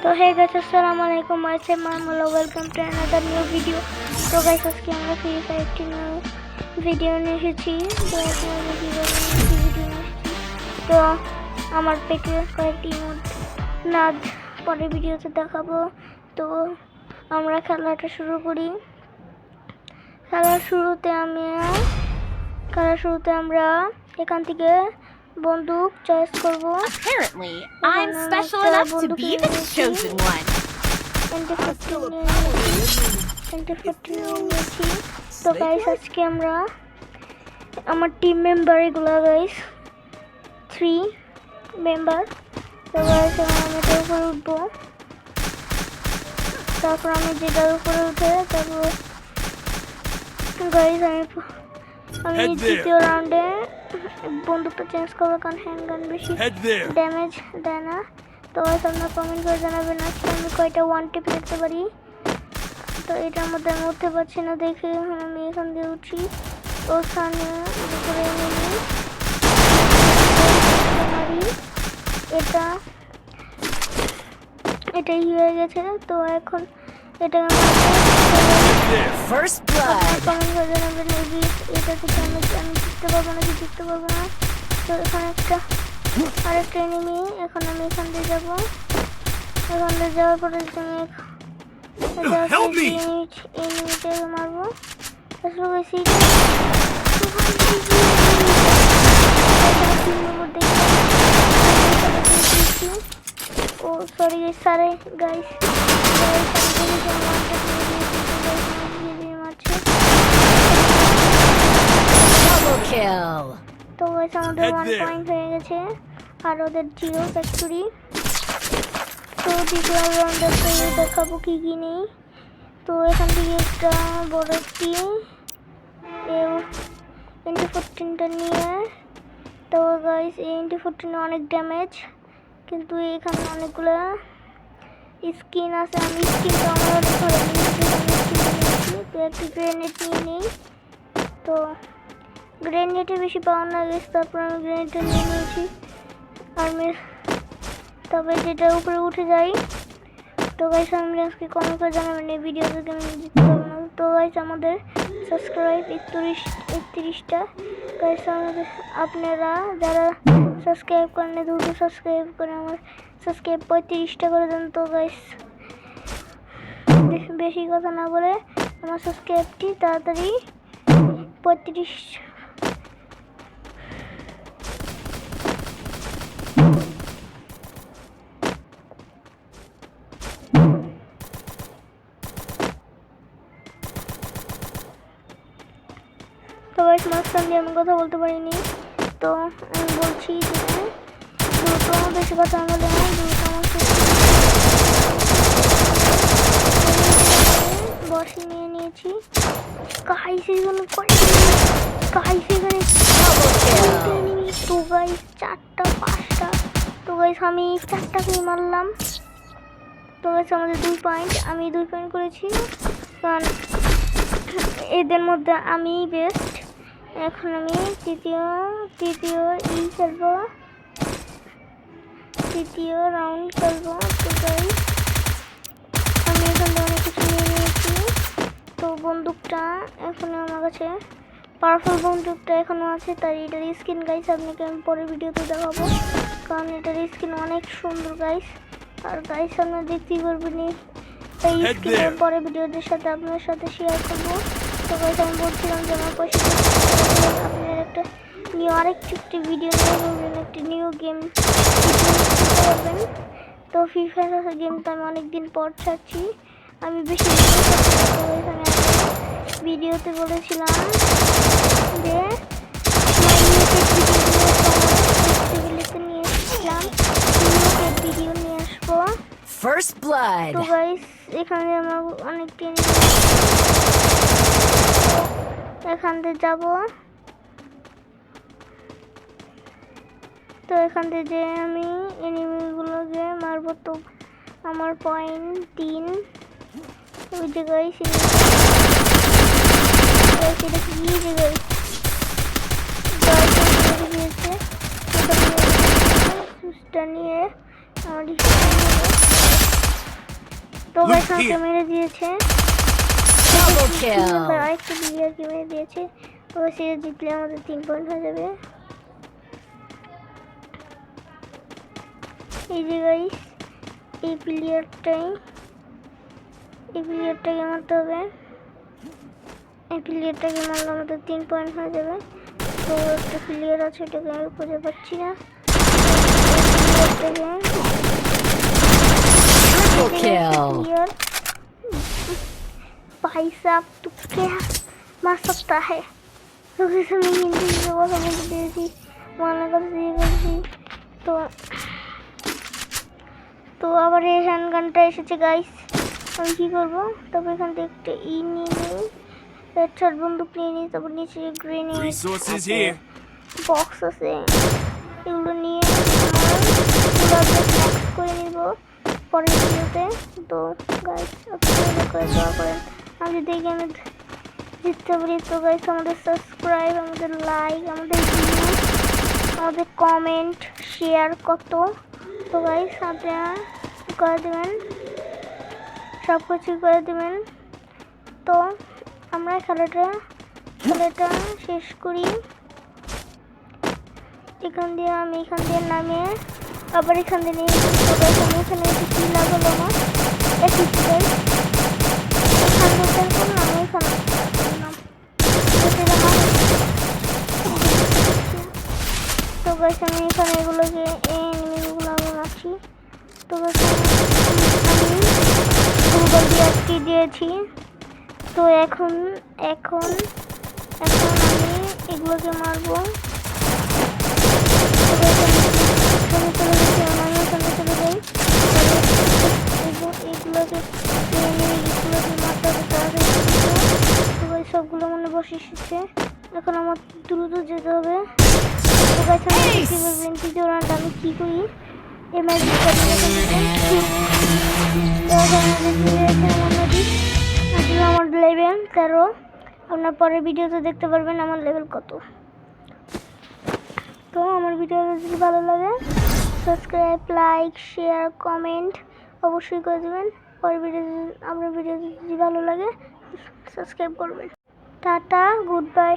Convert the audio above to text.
तो hey guys अस्सलाम वालेकुम, मैं से मामूला welcome to another new video. तो गाइस आज के আমরা ফ্রি ফায়ার একটি নিউ ভিডিও নিয়ে এসেছি। তো আপনারা ভিডিও তো আমার পেটে কয়েকটি নাদ পরে ভিডিওতে দেখাবো। তো আমরা খেলাটা শুরু করি। খেলার শুরুতে আমরা এখান থেকে বন্দুক চয়েস করব। Apparently, I'm special enough to be the chosen one. তো গাইস আজকে আমরা আমার টিম মেম্বার এগুলো গাইস 3 মেম্বার। তো গাইস আমি এটার উপরে উঠবো, তারপর আমি যেটার উপরে উঠে তারপর গাইস আমি দ্বিতীয় রাউন্ডে বন্দুকটা চেঞ্জ করবো, কারণ হ্যান্ডগান বেশি ড্যামেজ দেয় না। তো আপনারা কমেন্ট করে জানাবেন আজকে আমি কয়টা ওয়ান টিপ দেখতে পারি। তো এটার মধ্যে আমি উঠতে পারছি না দেখে আমি এখান দিয়ে উঠি। ওখানে উপরে মারি, এটাই হয়ে গেছে। তো এখন এটা First blood. কমেন্ট করে জানাবেন এটা থেকে আমি জিততে পারবো না, জিততে পারবো না। তো এখানে আরেকটা এনিমি, এখন আমি এখান দিয়ে যাবো। এখান দিয়ে যাওয়ার পরে আমি এনিমিটাকে মারবো। ও সরি সারে গাইস তো আমাদের 1 পয়েন্ট হয়ে গেছে আর ওদের 0 ফ্যাক্টরি। তো দ্বিতীয় রাউন্ডে দেখাবো কি কি নেই। তো এখান থেকে একটা বড় একটি MP14টা নিয়ে, তো গাইস এই MP14 অনেক ড্যামেজ, কিন্তু এখানে অনেকগুলো স্কিন আছে। আমি স্কিনটা আমার ধরে নিয়েছি। তো একটি গ্রেনেড নিয়ে নিই। তো গ্রেনেডে বেশি পাওয়ার না গেছে, তারপর আমি গ্রেনেডটা নিয়ে নিয়েছি আর্মির। তবে যেটার উপরে উঠে যাই। তো গাইস আমি আজকে কমেন্ট করে জানাবেন এই ভিডিও থেকে আমি জিততে পারবো না। তো গাইস আমাদের সাবস্ক্রাইব 31টা গাইস। আমাদের আপনারা যারা সাবস্ক্রাইব করেন দ্রুত সাবস্ক্রাইব করে আমার সাবস্ক্রাইব 35টা করে দেন। তো গাইস বেশি কথা না বলে আমার সাবস্ক্রাইবটি তাড়াতাড়ি 35। তো গাইস মাঝখান দিয়ে আমি কথা বলতে পারিনি, তো আমি বলছি যে দ্রুত বেশি কথা না বলে দ্রুত আমাকে বসে নিয়ে নিয়েছি। গাইস এখানে তো গাইস 4টা 5টা। তো গাইস আমি 4টাকেই মারলাম। তো গাইস আমাদের 2 পয়েন্ট, আমি 2 পয়েন্ট করেছি, কারণ এদের মধ্যে আমি বেস্ট। এখন আমি তৃতীয় খেলবো, তৃতীয় রাউন্ড খেলবো। তো গাইস আমি এখানে অনেক কিছু নিয়ে নিয়েছি। তো বন্দুকটা এখনো আমার কাছে পাওয়ারফুল বন্দুকটা এখনো আছে, তাই এটার স্কিন গাইস আপনাকে আমি পরের ভিডিওতে দেখাবো, কারণ এটার স্কিন অনেক সুন্দর গাইস। আর গাইস আপনারা দেখতেই পারবেন এই স্কিনের পরে ভিডিওদের সাথে আপনার সাথে শেয়ার করবো। তো গাইস আমি বলছিলাম যে আমার পয়সা আপনার একটা আরেকটি ভিডিও নিয়ে একটি নিউ গেম করবেন। তো ফ্রি ফায়ার গেমটা আমি অনেকদিন পর ছাড়ছি, আমি বেশি এখানে ভিডিওতে বলেছিলাম যে নিয়ে এসেছিলাম ভিডিও নিয়ে আসবো। First blood. তো গাইস এখানে আমার অনেকটি এখান থেকে যাবো। তো এখান থেকে যে আমি এনিমিগুলোকে মারবো। তো আমার পয়েন্ট 3 ওই যে গাইস এটা কি যে গাইস সুস্টা নিয়ে আমার তো গাইস আমাকে মেরে দিয়েছে। Double kill. আরেকটা প্লেয়ারকে মেরে দিয়েছে। তো সে জিতলে আমাদের 3 পয়েন্ট হয়ে যাবে। এই যে গাইস এই প্লেয়ারটাকে মারতে হবে। এই প্লেয়ারটাকে মারলে আমাদের 3 পয়েন্ট হয়ে যাবে। তো একটা প্লেয়ার আছে, এটাকে আমি খুঁজে পাচ্ছি না। Triple kill. भाई साहब तू क्या मार सकता है? तो किसी में हिंदी में बोला बोलते थी माना करती तो আবার এই হ্যান্ডগানটা এসেছে গাইস। আমি কি করবো? তবে এখান থেকে একটা নিয়ে নিই, হেডশট বন্দুক নিয়ে নিই, তারপর নিচে গ্রেনেড বক্স আছে, এগুলো নিয়ে আমার ম্যাক্স করে নিব পরের ভিডিওতে। তো গাইস আপনারা করে দোয়া করেন আমি যদি এই গেমে জিততে পারি। তো গাইস আমাদের সাবস্ক্রাইব, আমাদের লাইক, আমাদের ভিউ, আমাদের কমেন্ট, শেয়ার কত। তো গাইস আপনারা করে দেবেন, সব কিছু করে দেবেন। তো আমরা খেলাটা শেষ করি। এখান দিয়ে নামে আবার এখান দিয়ে নিয়ে আমি এখানে কি লাগালো আমার তো গাইস আমি এখানে এগুলোকে এনিমিগুলো মারছি। তো গাইস আমি গুগল দিয়ে আটকে দিয়েছি। তো এখন আমি এগুলোকে মারবো। সবগুলো মনে বসে এসেছে। এখন আমার দ্রুত যেতে হবে। আমি কি করি আমার লেভেল 13। আপনার পরের ভিডিওতে দেখতে পারবেন আমার লেভেল কত। তো আমার ভিডিও যদি ভালো লাগে সাবস্ক্রাইব, লাইক, শেয়ার, কমেন্ট অবশ্যই করে দেবেন। পরের আমার ভিডিও যদি ভালো লাগে সাবস্ক্রাইব করবেন। Tata, good bye.